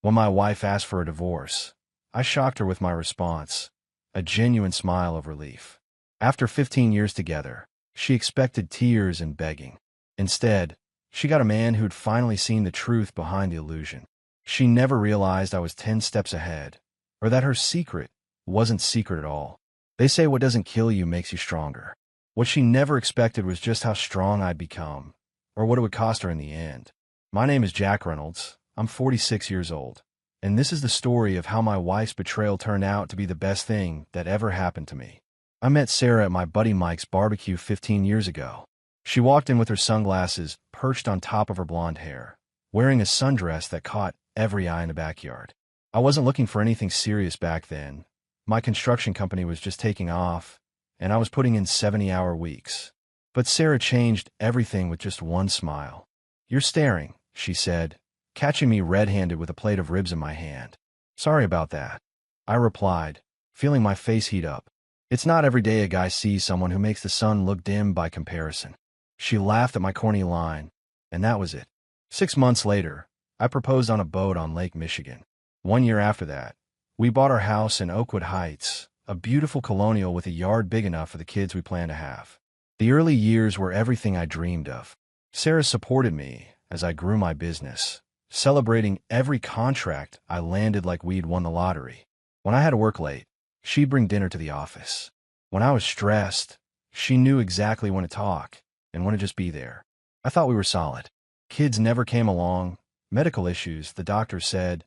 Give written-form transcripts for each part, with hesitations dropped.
When my wife asked for a divorce, I shocked her with my response, a genuine smile of relief. After 15 years together, she expected tears and begging. Instead, she got a man who'd finally seen the truth behind the illusion. She never realized I was 10 steps ahead, or that her secret wasn't secret at all. They say what doesn't kill you makes you stronger. What she never expected was just how strong I'd become, or what it would cost her in the end. My name is Jack Reynolds. I'm 46 years old, and this is the story of how my wife's betrayal turned out to be the best thing that ever happened to me. I met Sarah at my buddy Mike's barbecue 15 years ago. She walked in with her sunglasses perched on top of her blonde hair, wearing a sundress that caught every eye in the backyard. I wasn't looking for anything serious back then. My construction company was just taking off, and I was putting in 70-hour weeks. But Sarah changed everything with just one smile. "You're staring," she said, catching me red-handed with a plate of ribs in my hand. "Sorry about that," I replied, feeling my face heat up. "It's not every day a guy sees someone who makes the sun look dim by comparison." She laughed at my corny line, and that was it. 6 months later, I proposed on a boat on Lake Michigan. 1 year after that, we bought our house in Oakwood Heights, a beautiful colonial with a yard big enough for the kids we planned to have. The early years were everything I dreamed of. Sarah supported me as I grew my business, celebrating every contract I landed like we'd won the lottery. When I had to work late, she'd bring dinner to the office. When I was stressed, she knew exactly when to talk and when to just be there. I thought we were solid. Kids never came along, medical issues, the doctor said,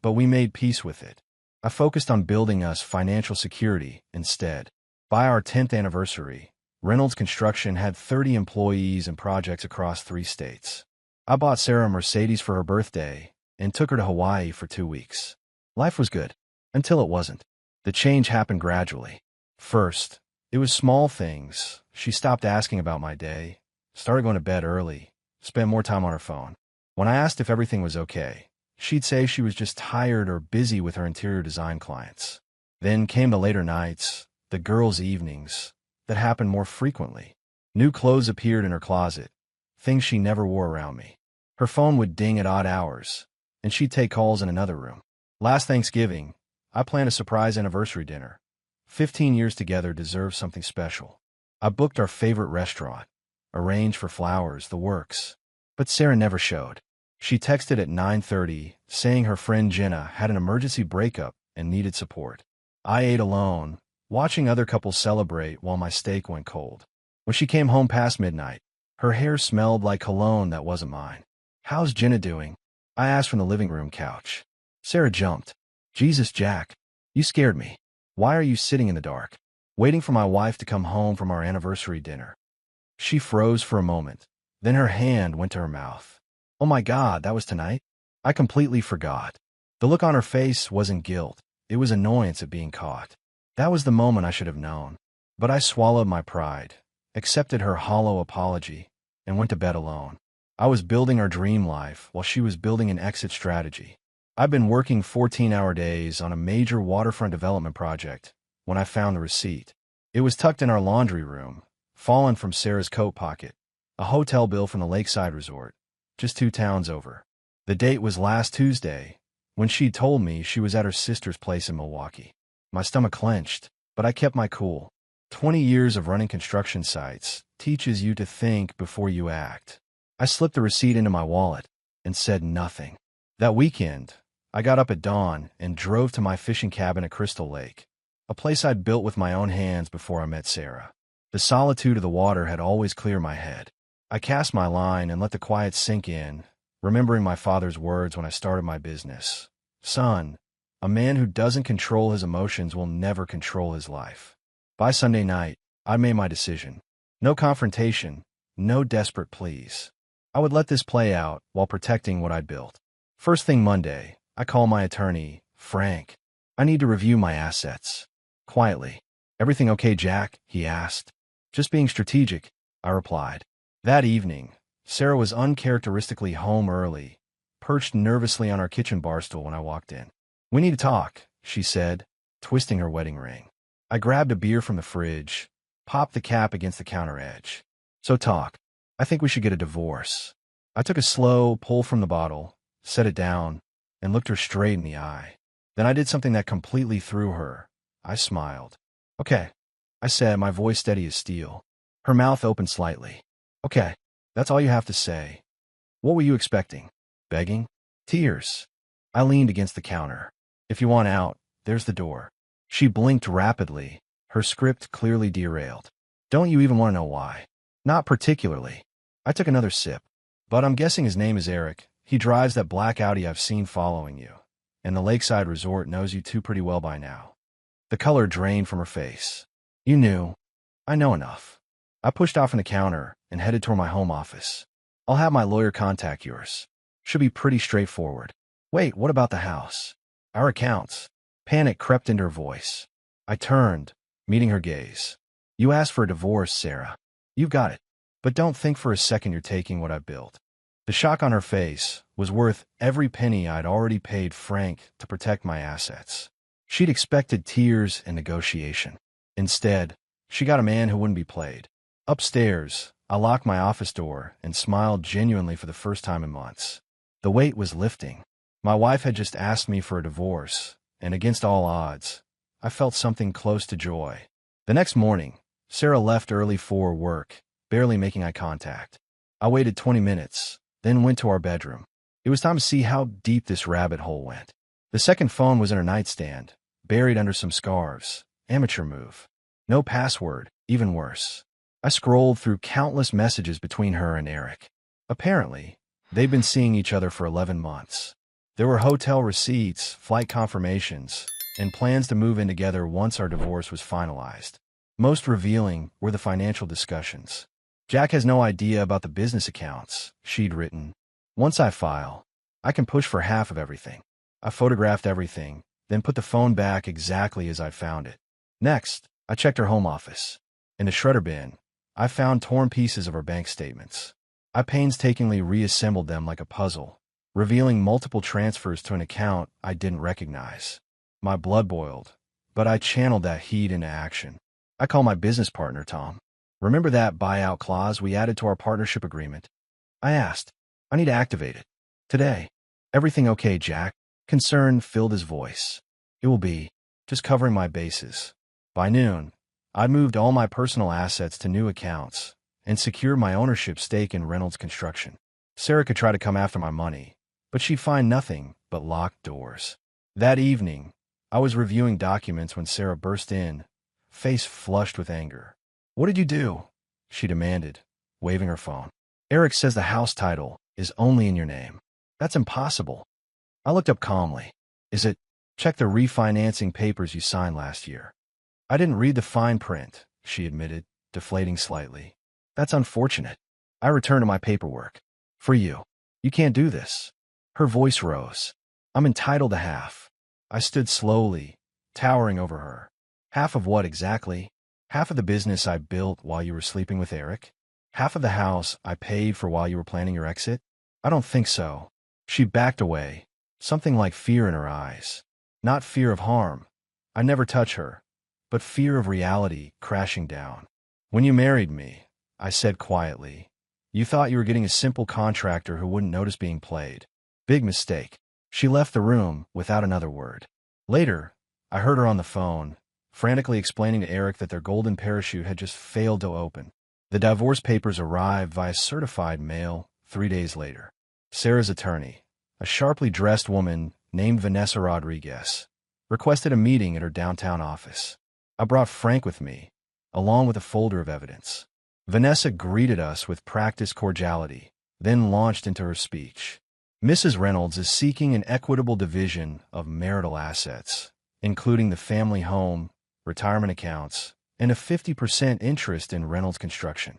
but we made peace with it. I focused on building us financial security instead. By our 10th anniversary, Reynolds Construction had 30 employees and projects across 3 states. I bought Sarah a Mercedes for her birthday and took her to Hawaii for 2 weeks. Life was good, until it wasn't. The change happened gradually. First, it was small things. She stopped asking about my day, started going to bed early, spent more time on her phone. When I asked if everything was okay, she'd say she was just tired or busy with her interior design clients. Then came the later nights, the girls' evenings, that happened more frequently. New clothes appeared in her closet, things she never wore around me. Her phone would ding at odd hours, and she'd take calls in another room. Last Thanksgiving, I planned a surprise anniversary dinner. 15 years together deserved something special. I booked our favorite restaurant, arranged for flowers, the works. But Sarah never showed. She texted at 9:30, saying her friend Jenna had an emergency breakup and needed support. I ate alone, watching other couples celebrate while my steak went cold. When she came home past midnight, her hair smelled like cologne that wasn't mine. "How's Jenna doing?" I asked from the living room couch. Sarah jumped. "Jesus, Jack, you scared me. Why are you sitting in the dark, waiting for my wife to come home from our anniversary dinner?" She froze for a moment. Then her hand went to her mouth. "Oh my God, that was tonight?" I completely forgot. The look on her face wasn't guilt. It was annoyance at being caught. That was the moment I should have known. But I swallowed my pride, accepted her hollow apology, and went to bed alone. I was building our dream life while she was building an exit strategy. I'd been working 14-hour days on a major waterfront development project when I found the receipt. It was tucked in our laundry room, fallen from Sarah's coat pocket, a hotel bill from the lakeside resort, just 2 towns over. The date was last Tuesday, when she told me she was at her sister's place in Milwaukee. My stomach clenched, but I kept my cool. 20 years of running construction sites teaches you to think before you act. I slipped the receipt into my wallet and said nothing. That weekend, I got up at dawn and drove to my fishing cabin at Crystal Lake, a place I'd built with my own hands before I met Sarah. The solitude of the water had always cleared my head. I cast my line and let the quiet sink in, remembering my father's words when I started my business. "Son, a man who doesn't control his emotions will never control his life." By Sunday night, I made my decision. No confrontation, no desperate pleas. I would let this play out while protecting what I'd built. First thing Monday, I call my attorney, Frank. "I need to review my assets." Quietly. "Everything okay, Jack?" he asked. "Just being strategic," I replied. That evening, Sarah was uncharacteristically home early, perched nervously on our kitchen bar stool when I walked in. "We need to talk," she said, twisting her wedding ring. I grabbed a beer from the fridge, popped the cap against the counter edge. "So talk. I think we should get a divorce." I took a slow pull from the bottle, set it down, and looked her straight in the eye. Then I did something that completely threw her. I smiled. Okay, I said, my voice steady as steel. Her mouth opened slightly. Okay, that's all you have to say. What were you expecting? Begging? Tears? I leaned against the counter. If you want out, there's the door. She blinked rapidly, her script clearly derailed. Don't you even want to know why? Not particularly. I took another sip. But I'm guessing his name is Eric. He drives that black Audi I've seen following you. And the Lakeside Resort knows you two pretty well by now. The color drained from her face. You knew. I know enough. I pushed off from the counter and headed toward my home office. I'll have my lawyer contact yours. Should be pretty straightforward. Wait, what about the house? Our accounts. Panic crept into her voice. I turned, meeting her gaze. You asked for a divorce, Sarah. You've got it. But don't think for a second you're taking what I built. The shock on her face was worth every penny I'd already paid Frank to protect my assets. She'd expected tears and negotiation. Instead, she got a man who wouldn't be played. Upstairs, I locked my office door and smiled genuinely for the first time in months. The weight was lifting. My wife had just asked me for a divorce, and against all odds, I felt something close to joy. The next morning, Sarah left early for work, barely making eye contact. I waited 20 minutes, then went to our bedroom. It was time to see how deep this rabbit hole went. The second phone was in her nightstand, buried under some scarves. Amateur move. No password, even worse. I scrolled through countless messages between her and Eric. Apparently, they'd been seeing each other for 11 months. There were hotel receipts, flight confirmations, and plans to move in together once our divorce was finalized. Most revealing were the financial discussions. Jack has no idea about the business accounts, she'd written. Once I file, I can push for half of everything. I photographed everything, then put the phone back exactly as I found it. Next, I checked her home office. In the shredder bin, I found torn pieces of her bank statements. I painstakingly reassembled them like a puzzle, revealing multiple transfers to an account I didn't recognize. My blood boiled, but I channeled that heat into action. I called my business partner, Tom. Remember that buyout clause we added to our partnership agreement? I asked. I need to activate it. Today. Everything okay, Jack? Concern filled his voice. It will be. Just covering my bases. By noon, I'd moved all my personal assets to new accounts and secured my ownership stake in Reynolds Construction. Sarah could try to come after my money, but she'd find nothing but locked doors. That evening, I was reviewing documents when Sarah burst in, face flushed with anger. What did you do? She demanded, waving her phone. Eric says the house title is only in your name. That's impossible. I looked up calmly. Is it? Check the refinancing papers you signed last year. I didn't read the fine print, she admitted, deflating slightly. That's unfortunate. I returned to my paperwork. For you. You can't do this. Her voice rose. I'm entitled to half. I stood slowly, towering over her. Half of what exactly? Half of the business I built while you were sleeping with Eric? Half of the house I paid for while you were planning your exit? I don't think so. She backed away, something like fear in her eyes. Not fear of harm. I never touch her, but fear of reality crashing down. When you married me, I said quietly, you thought you were getting a simple contractor who wouldn't notice being played. Big mistake. She left the room without another word. Later, I heard her on the phone, frantically explaining to Eric that their golden parachute had just failed to open. The divorce papers arrived via certified mail 3 days later. Sarah's attorney, a sharply dressed woman named Vanessa Rodriguez, requested a meeting at her downtown office. I brought Frank with me, along with a folder of evidence. Vanessa greeted us with practiced cordiality, then launched into her speech. Mrs. Reynolds is seeking an equitable division of marital assets, including the family home, retirement accounts, and a 50% interest in Reynolds Construction.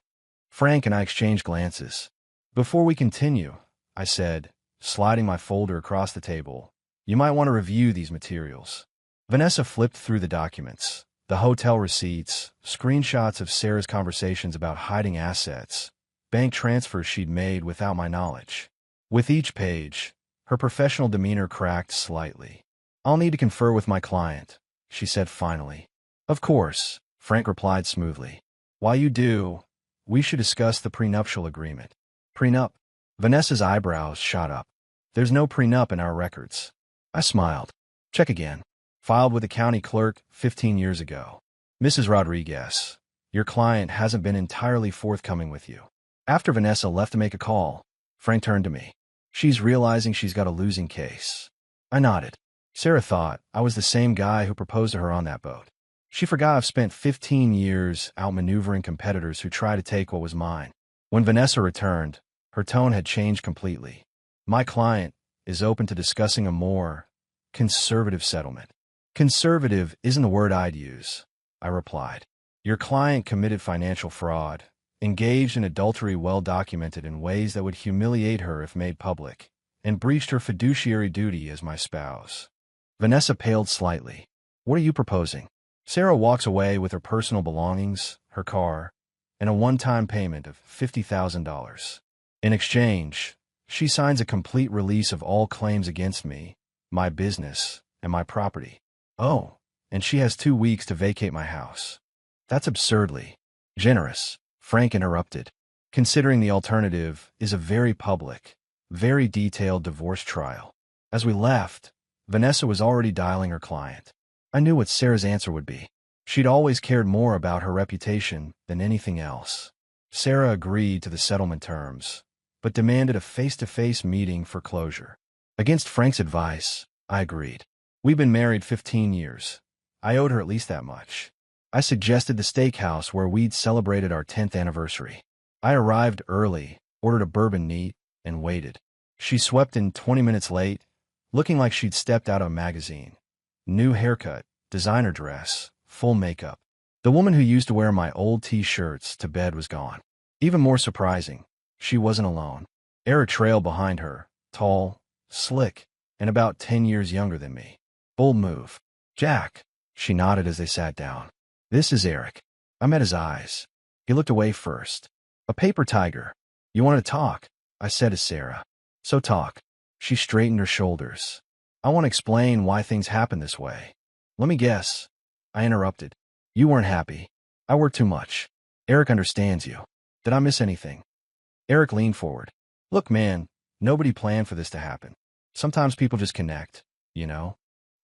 Frank and I exchanged glances. Before we continue, I said, sliding my folder across the table, you might want to review these materials. Vanessa flipped through the documents, the hotel receipts, screenshots of Sarah's conversations about hiding assets, bank transfers she'd made without my knowledge. With each page, her professional demeanor cracked slightly. I'll need to confer with my client, she said finally. Of course, Frank replied smoothly. While you do, we should discuss the prenuptial agreement. Prenup? Vanessa's eyebrows shot up. There's no prenup in our records. I smiled. Check again. Filed with the county clerk 15 years ago. Mrs. Rodriguez, your client hasn't been entirely forthcoming with you. After Vanessa left to make a call, Frank turned to me. She's realizing she's got a losing case. I nodded. Sarah thought I was the same guy who proposed to her on that boat. She forgot I've spent 15 years outmaneuvering competitors who try to take what was mine. When Vanessa returned, her tone had changed completely. My client is open to discussing a more conservative settlement. Conservative isn't the word I'd use, I replied. Your client committed financial fraud, engaged in adultery well documented in ways that would humiliate her if made public, and breached her fiduciary duty as my spouse. Vanessa paled slightly. What are you proposing? Sarah walks away with her personal belongings, her car, and a one-time payment of $50,000. In exchange, she signs a complete release of all claims against me, my business, and my property. Oh, and she has 2 weeks to vacate my house. That's absurdly generous, Frank interrupted, considering the alternative is a very public, very detailed divorce trial. As we left, Vanessa was already dialing her client. I knew what Sarah's answer would be. She'd always cared more about her reputation than anything else. Sarah agreed to the settlement terms, but demanded a face-to-face meeting for closure. Against Frank's advice, I agreed. We've been married 15 years. I owed her at least that much. I suggested the steakhouse where we'd celebrated our 10th anniversary. I arrived early, ordered a bourbon neat, and waited. She swept in 20 minutes late, looking like she'd stepped out of a magazine. New haircut, designer dress, full makeup. The woman who used to wear my old T-shirts to bed was gone. Even more surprising, she wasn't alone. Eric trailed behind her, tall, slick, and about 10 years younger than me. Bold move. Jack, she nodded as they sat down. This is Eric. I met his eyes. He looked away first. A paper tiger. You want to talk? I said to Sarah. So talk. She straightened her shoulders. I want to explain why things happen this way. Let me guess. I interrupted. You weren't happy. I worked too much. Eric understands you. Did I miss anything? Eric leaned forward. Look, man, nobody planned for this to happen. Sometimes people just connect, you know?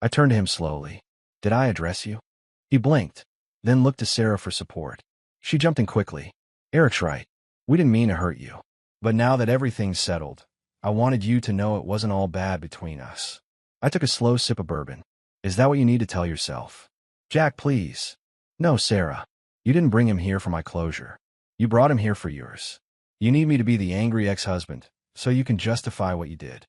I turned to him slowly. Did I address you? He blinked, then looked to Sarah for support. She jumped in quickly. Eric's right. We didn't mean to hurt you. But now that everything's settled, I wanted you to know it wasn't all bad between us. I took a slow sip of bourbon. Is that what you need to tell yourself? Jack, please. No, Sarah. You didn't bring him here for my closure. You brought him here for yours. You need me to be the angry ex-husband, so you can justify what you did.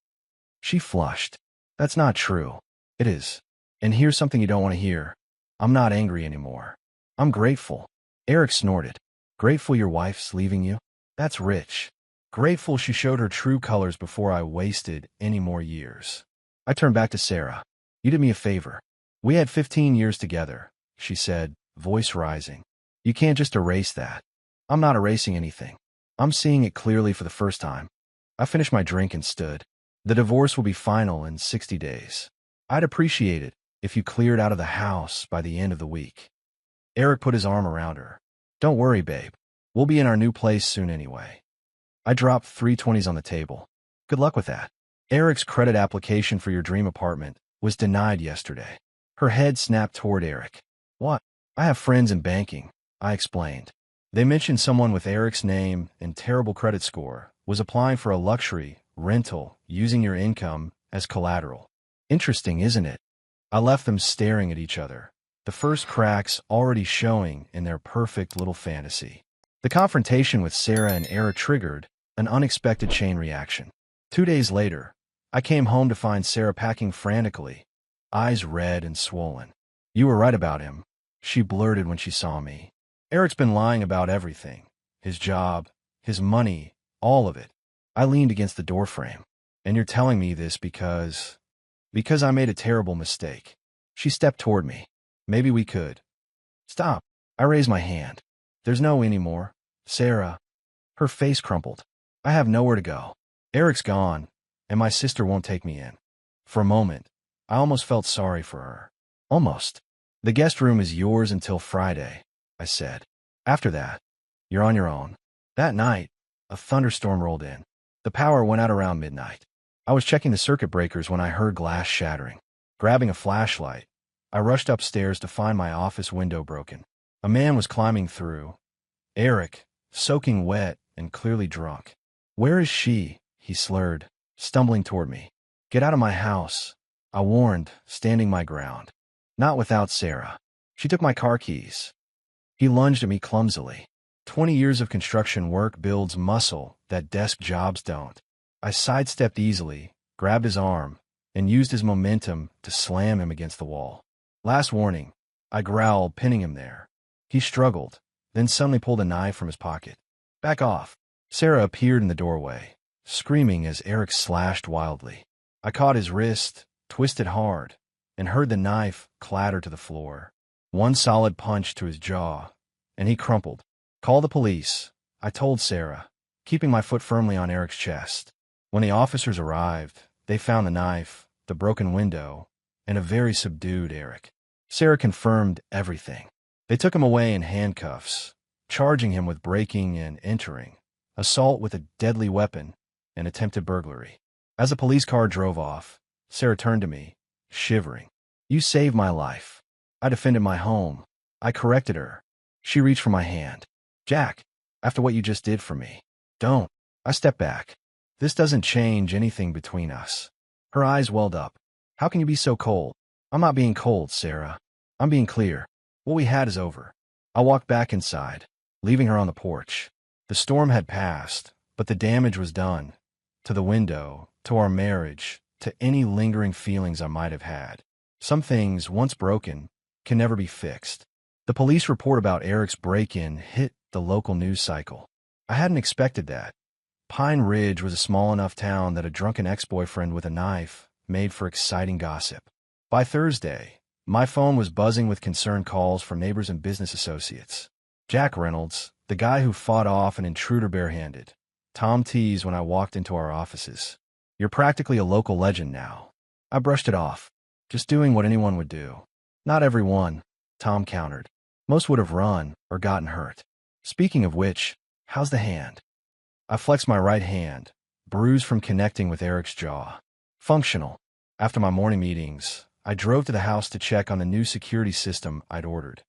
She flushed. That's not true. It is. And here's something you don't want to hear. I'm not angry anymore. I'm grateful. Eric snorted. Grateful your wife's leaving you? That's rich. Grateful she showed her true colors before I wasted any more years. I turned back to Sarah. You did me a favor. We had 15 years together, she said, voice rising. You can't just erase that. I'm not erasing anything. I'm seeing it clearly for the first time. I finished my drink and stood. The divorce will be final in 60 days. I'd appreciate it if you cleared out of the house by the end of the week. Eric put his arm around her. Don't worry, babe. We'll be in our new place soon anyway. I dropped 320s on the table. Good luck with that. Eric's credit application for your dream apartment was denied yesterday. Her head snapped toward Eric. What? I have friends in banking, I explained. They mentioned someone with Eric's name and terrible credit score was applying for a luxury rental using your income as collateral. Interesting, isn't it? I left them staring at each other, the first cracks already showing in their perfect little fantasy. The confrontation with Sarah and Eric triggered an unexpected chain reaction. 2 days later, I came home to find Sarah packing frantically, eyes red and swollen. You were right about him, she blurted when she saw me. Eric's been lying about everything. His job, his money, all of it. I leaned against the doorframe. And you're telling me this because I made a terrible mistake. She stepped toward me. Maybe we could. Stop. I raised my hand. There's no anymore. Sarah. Her face crumpled. I have nowhere to go. Eric's gone, and my sister won't take me in. For a moment, I almost felt sorry for her. Almost. The guest room is yours until Friday, I said. After that, you're on your own. That night, a thunderstorm rolled in. The power went out around midnight. I was checking the circuit breakers when I heard glass shattering. Grabbing a flashlight, I rushed upstairs to find my office window broken. A man was climbing through. Eric, soaking wet and clearly drunk. "Where is she?" he slurred, stumbling toward me. "Get out of my house," I warned, standing my ground. "Not without Sarah." She took my car keys. He lunged at me clumsily. 20 years of construction work builds muscle that desk jobs don't. I sidestepped easily, grabbed his arm, and used his momentum to slam him against the wall. "Last warning," I growled, pinning him there. He struggled, then suddenly pulled a knife from his pocket. "Back off." Sarah appeared in the doorway, screaming as Eric slashed wildly. I caught his wrist, twisted hard, and heard the knife clatter to the floor. One solid punch to his jaw, and he crumpled. "Call the police," I told Sarah, keeping my foot firmly on Eric's chest. When the officers arrived, they found the knife, the broken window, and a very subdued Eric. Sarah confirmed everything. They took him away in handcuffs, charging him with breaking and entering, assault with a deadly weapon, and attempted burglary. As the police car drove off, Sarah turned to me, shivering. "You saved my life. I defended my home." I corrected her. She reached for my hand. "Jack, after what you just did for me, don't." I stepped back. "This doesn't change anything between us." Her eyes welled up. "How can you be so cold?" "I'm not being cold, Sarah. I'm being clear. What we had is over." I walked back inside, leaving her on the porch. The storm had passed, but the damage was done. To the window, to our marriage, to any lingering feelings I might have had. Some things, once broken, can never be fixed. The police report about Eric's break-in hit the local news cycle. I hadn't expected that. Pine Ridge was a small enough town that a drunken ex-boyfriend with a knife made for exciting gossip. By Thursday, my phone was buzzing with concerned calls from neighbors and business associates. Jack Reynolds, the guy who fought off an intruder barehanded. Tom teased when I walked into our offices. "You're practically a local legend now." I brushed it off. "Just doing what anyone would do." "Not everyone," Tom countered. "Most would have run or gotten hurt." "Speaking of which, how's the hand?" I flexed my right hand, bruised from connecting with Eric's jaw. "Functional." After my morning meetings, I drove to the house to check on the new security system I'd ordered.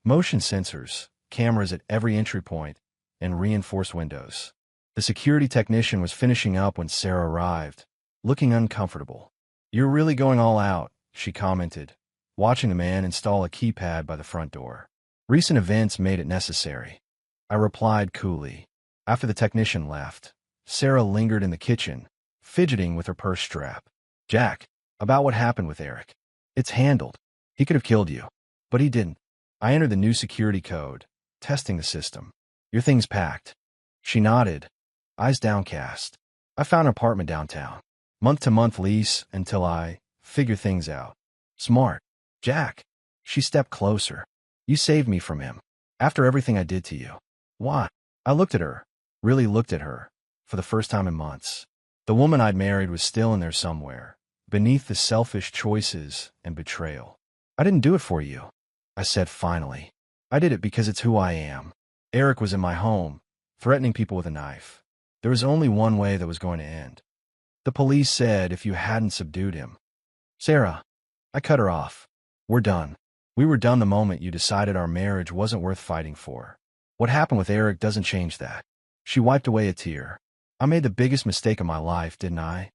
Motion sensors, cameras at every entry point, and reinforced windows. The security technician was finishing up when Sarah arrived, looking uncomfortable. "You're really going all out," she commented, watching the man install a keypad by the front door. "Recent events made it necessary." I replied coolly. After the technician left, Sarah lingered in the kitchen, fidgeting with her purse strap. "Jack, about what happened with Eric. It's handled. He could have killed you, but he didn't." I entered the new security code, testing the system. "Your thing's packed." She nodded, eyes downcast. "I found an apartment downtown. Month-to-month lease until I figure things out." "Smart." "Jack." She stepped closer. "You saved me from him. After everything I did to you." "Why?" I looked at her, really looked at her, for the first time in months. The woman I'd married was still in there somewhere, beneath the selfish choices and betrayal. "I didn't do it for you," I said finally. "I did it because it's who I am." Eric was in my home, threatening people with a knife. There was only one way that was going to end. The police said if you hadn't subdued him. "Sarah," I cut her off. "We're done. We were done the moment you decided our marriage wasn't worth fighting for. What happened with Eric doesn't change that." She wiped away a tear. "I made the biggest mistake of my life, didn't I?"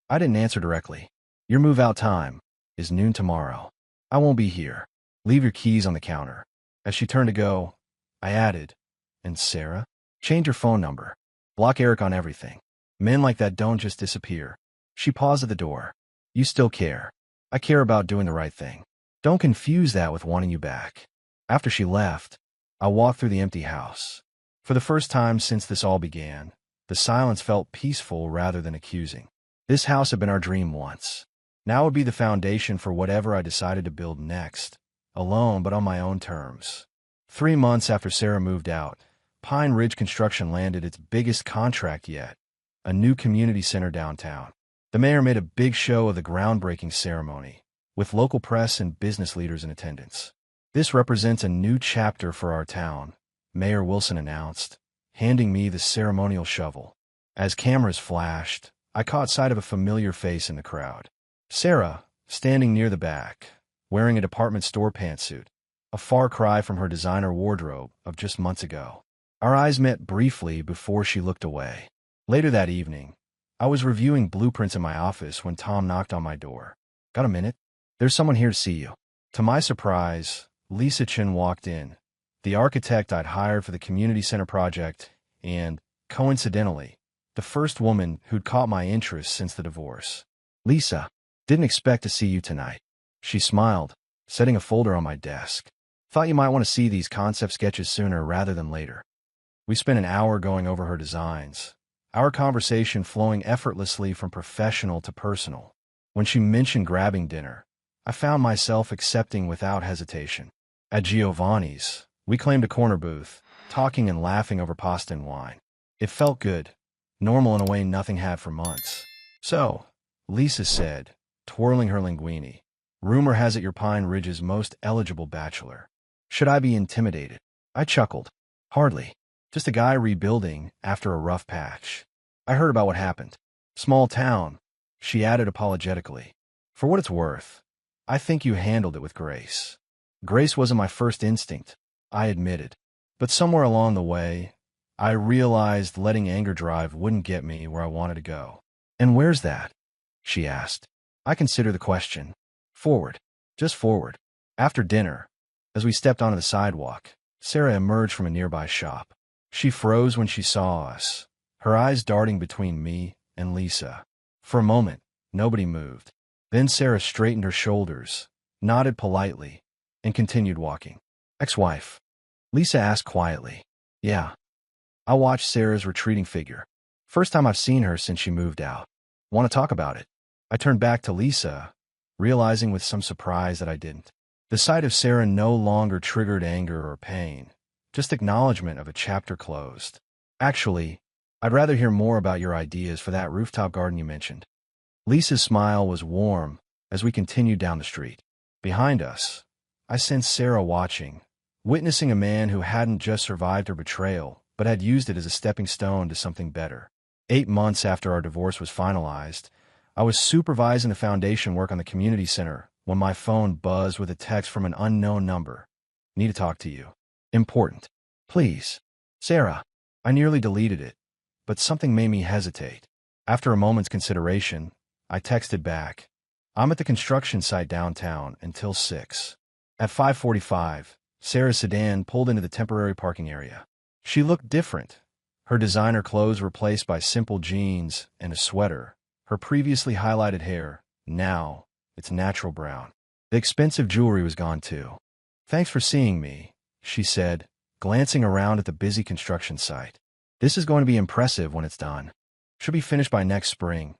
I didn't answer directly. "Your move-out time is noon tomorrow. I won't be here. Leave your keys on the counter." As she turned to go, I added, "And Sarah? Change your phone number. Block Eric on everything. Men like that don't just disappear." She paused at the door. "You still care." "I care about doing the right thing. Don't confuse that with wanting you back." After she left, I walked through the empty house. For the first time since this all began, the silence felt peaceful rather than accusing. This house had been our dream once. Now it would be the foundation for whatever I decided to build next, alone but on my own terms. 3 months after Sarah moved out, Pine Ridge Construction landed its biggest contract yet, a new community center downtown. The mayor made a big show of the groundbreaking ceremony, with local press and business leaders in attendance. "This represents a new chapter for our town," Mayor Wilson announced, handing me the ceremonial shovel. As cameras flashed, I caught sight of a familiar face in the crowd. Sarah, standing near the back, wearing a department store pantsuit, a far cry from her designer wardrobe of just months ago. Our eyes met briefly before she looked away. Later that evening, I was reviewing blueprints in my office when Tom knocked on my door. "Got a minute? There's someone here to see you." To my surprise, Lisa Chin walked in, the architect I'd hired for the community center project, and, coincidentally, the first woman who'd caught my interest since the divorce. "Lisa, didn't expect to see you tonight." She smiled, setting a folder on my desk. "Thought you might want to see these concept sketches sooner rather than later." We spent an hour going over her designs, our conversation flowing effortlessly from professional to personal. When she mentioned grabbing dinner, I found myself accepting without hesitation. At Giovanni's, we claimed a corner booth, talking and laughing over pasta and wine. It felt good, normal in a way nothing had for months. "So," Lisa said, twirling her linguine, "rumor has it you're Pine Ridge's most eligible bachelor. Should I be intimidated?" I chuckled. "Hardly. Just a guy rebuilding after a rough patch. I heard about what happened. Small town," she added apologetically. "For what it's worth, I think you handled it with grace." Grace wasn't my first instinct, I admitted. But somewhere along the way, I realized letting anger drive wouldn't get me where I wanted to go. "And where's that?" she asked. I considered the question. "Forward. Just forward." After dinner, as we stepped onto the sidewalk, Sarah emerged from a nearby shop. She froze when she saw us, her eyes darting between me and Lisa. For a moment, nobody moved. Then Sarah straightened her shoulders, nodded politely, and continued walking. "Ex-wife?" Lisa asked quietly. "Yeah." I watched Sarah's retreating figure. "First time I've seen her since she moved out. Want to talk about it?" I turned back to Lisa, realizing with some surprise that I didn't. The sight of Sarah no longer triggered anger or pain, just acknowledgement of a chapter closed. "Actually, I'd rather hear more about your ideas for that rooftop garden you mentioned." Lisa's smile was warm as we continued down the street. Behind us, I sensed Sarah watching, witnessing a man who hadn't just survived her betrayal, but had used it as a stepping stone to something better. 8 months after our divorce was finalized, I was supervising the foundation work on the community center when my phone buzzed with a text from an unknown number. "Need to talk to you. Important. Please." "Sarah." I nearly deleted it, but something made me hesitate. After a moment's consideration, I texted back, "I'm at the construction site downtown until 6. At 5:45, Sarah's sedan pulled into the temporary parking area. She looked different, her designer clothes replaced by simple jeans and a sweater, her previously highlighted hair, now, it's natural brown. The expensive jewelry was gone too. "Thanks for seeing me," she said, glancing around at the busy construction site. "This is going to be impressive when it's done. Should be finished by next spring."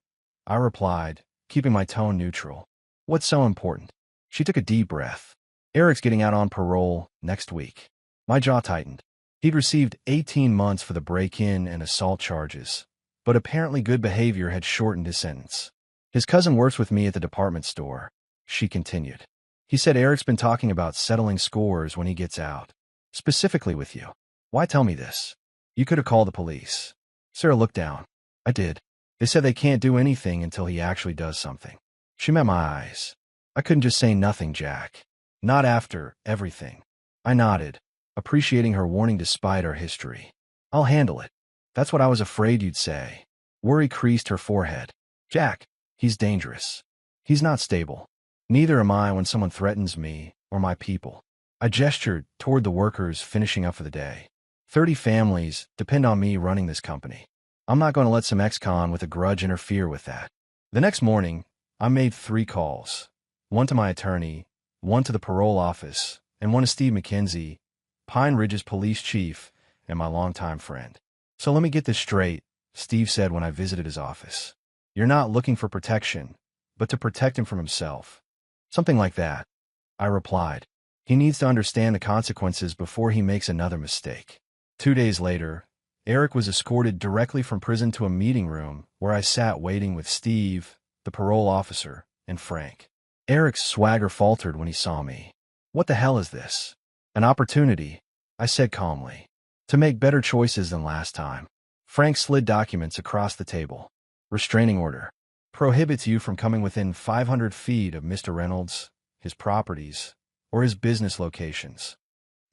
I replied, keeping my tone neutral. "What's so important?" She took a deep breath. "Eric's getting out on parole next week." My jaw tightened. He'd received 18 months for the break-in and assault charges, but apparently good behavior had shortened his sentence. "His cousin works with me at the department store," she continued. "He said Eric's been talking about settling scores when he gets out. Specifically with you." "Why tell me this?" "You could have called the police." Sarah looked down. "I did. They said they can't do anything until he actually does something." She met my eyes. "I couldn't just say nothing, Jack. Not after everything." I nodded, appreciating her warning despite our history. "I'll handle it." "That's what I was afraid you'd say." Worry creased her forehead. "Jack, he's dangerous. He's not stable. Neither am I when someone threatens me or my people." I gestured toward the workers finishing up for the day. 30 families depend on me running this company. I'm not going to let some ex-con with a grudge interfere with that. The next morning, I made 3 calls. One to my attorney, one to the parole office, and one to Steve McKenzie, Pine Ridge's police chief and my longtime friend. "So let me get this straight," Steve said when I visited his office. "You're not looking for protection, but to protect him from himself." "Something like that," I replied. "He needs to understand the consequences before he makes another mistake." 2 days later, Eric was escorted directly from prison to a meeting room where I sat waiting with Steve, the parole officer, and Frank. Eric's swagger faltered when he saw me. "What the hell is this?" "An opportunity," I said calmly, "to make better choices than last time." Frank slid documents across the table. Restraining order. Prohibits you from coming within 500 feet of Mr. Reynolds, his properties, or his business locations.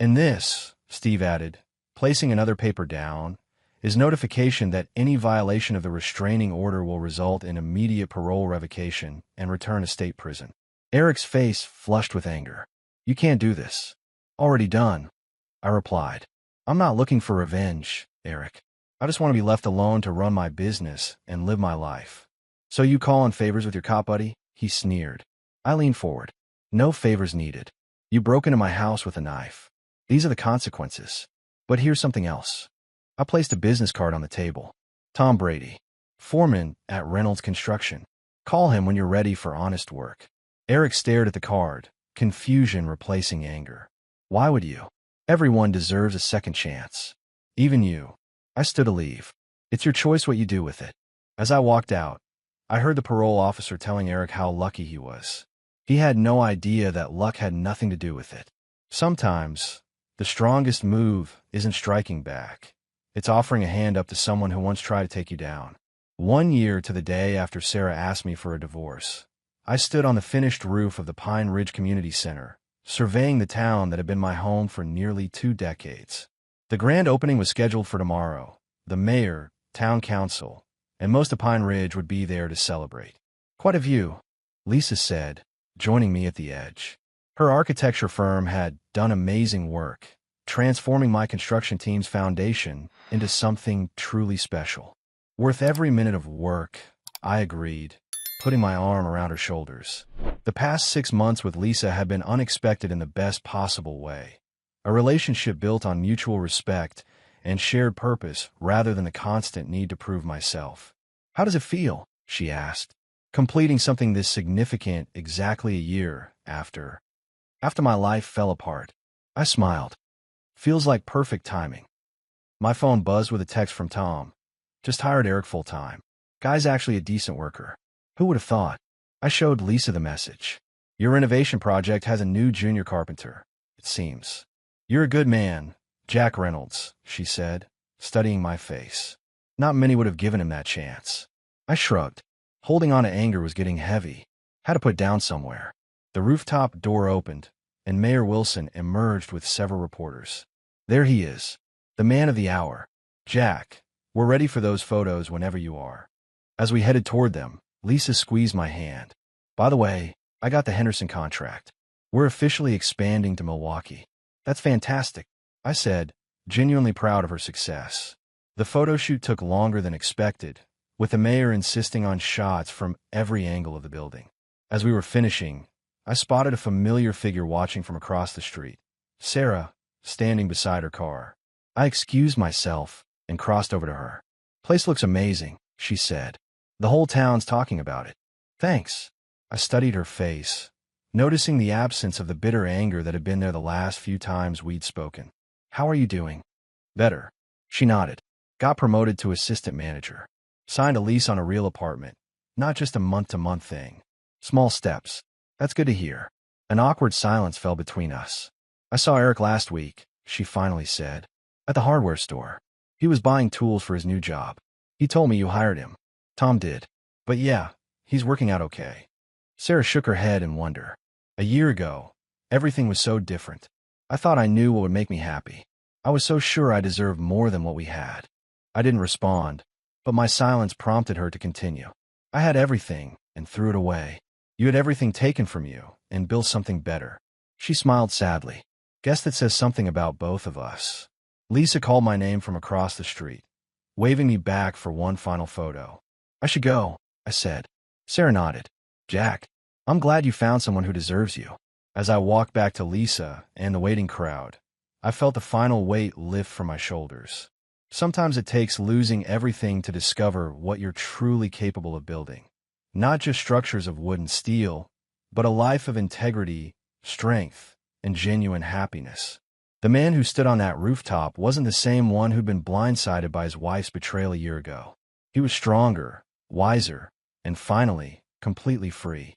And this, Steve added, placing another paper down, is notification that any violation of the restraining order will result in immediate parole revocation and return to state prison. Eric's face flushed with anger. You can't do this. Already done, I replied. I'm not looking for revenge, Eric. I just want to be left alone to run my business and live my life. So you call in favors with your cop buddy? He sneered. I leaned forward. No favors needed. You broke into my house with a knife. These are the consequences. But here's something else. I placed a business card on the table. Tom Brady, foreman at Reynolds Construction. Call him when you're ready for honest work. Eric stared at the card, confusion replacing anger. Why would you? Everyone deserves a second chance. Even you. I stood to leave. It's your choice what you do with it. As I walked out, I heard the parole officer telling Eric how lucky he was. He had no idea that luck had nothing to do with it. Sometimes, the strongest move isn't striking back. It's offering a hand up to someone who once tried to take you down. 1 year to the day after Sarah asked me for a divorce, I stood on the finished roof of the Pine Ridge Community Center, surveying the town that had been my home for nearly 2 decades. The grand opening was scheduled for tomorrow. The mayor, town council, and most of Pine Ridge would be there to celebrate. Quite a view, Lisa said, joining me at the edge. Her architecture firm had done amazing work, transforming my construction team's foundation into something truly special. Worth every minute of work, I agreed, putting my arm around her shoulders. The past 6 months with Lisa had been unexpected in the best possible way. A relationship built on mutual respect and shared purpose rather than the constant need to prove myself. How does it feel? She asked, completing something this significant exactly a year after my life fell apart. I smiled. Feels like perfect timing. My phone buzzed with a text from Tom. Just hired Eric full-time. Guy's actually a decent worker. Who would have thought? I showed Lisa the message. Your renovation project has a new junior carpenter, it seems. You're a good man, Jack Reynolds, she said, studying my face. Not many would have given him that chance. I shrugged. Holding on to anger was getting heavy. Had to put it down somewhere. The rooftop door opened, and Mayor Wilson emerged with several reporters. There he is, the man of the hour. Jack, we're ready for those photos whenever you are. As we headed toward them, Lisa squeezed my hand. By the way, I got the Henderson contract. We're officially expanding to Milwaukee. That's fantastic, I said, genuinely proud of her success. The photo shoot took longer than expected, with the mayor insisting on shots from every angle of the building. As we were finishing, I spotted a familiar figure watching from across the street. Sarah, standing beside her car. I excused myself and crossed over to her. Place looks amazing, she said. The whole town's talking about it. Thanks. I studied her face, noticing the absence of the bitter anger that had been there the last few times we'd spoken. How are you doing? Better. She nodded. Got promoted to assistant manager. Signed a lease on a real apartment. Not just a month-to-month thing. Small steps. That's good to hear. An awkward silence fell between us. I saw Eric last week, she finally said. At the hardware store. He was buying tools for his new job. He told me you hired him. Tom did. But yeah, he's working out okay. Sarah shook her head in wonder. A year ago, everything was so different. I thought I knew what would make me happy. I was so sure I deserved more than what we had. I didn't respond, but my silence prompted her to continue. I had everything and threw it away. You had everything taken from you and built something better. She smiled sadly. Guess that says something about both of us. Lisa called my name from across the street, waving me back for one final photo. I should go, I said. Sarah nodded. Jack, I'm glad you found someone who deserves you. As I walked back to Lisa and the waiting crowd, I felt the final weight lift from my shoulders. Sometimes it takes losing everything to discover what you're truly capable of building. Not just structures of wood and steel, but a life of integrity, strength, and genuine happiness. The man who stood on that rooftop wasn't the same one who'd been blindsided by his wife's betrayal a year ago. He was stronger, wiser, and finally, completely free.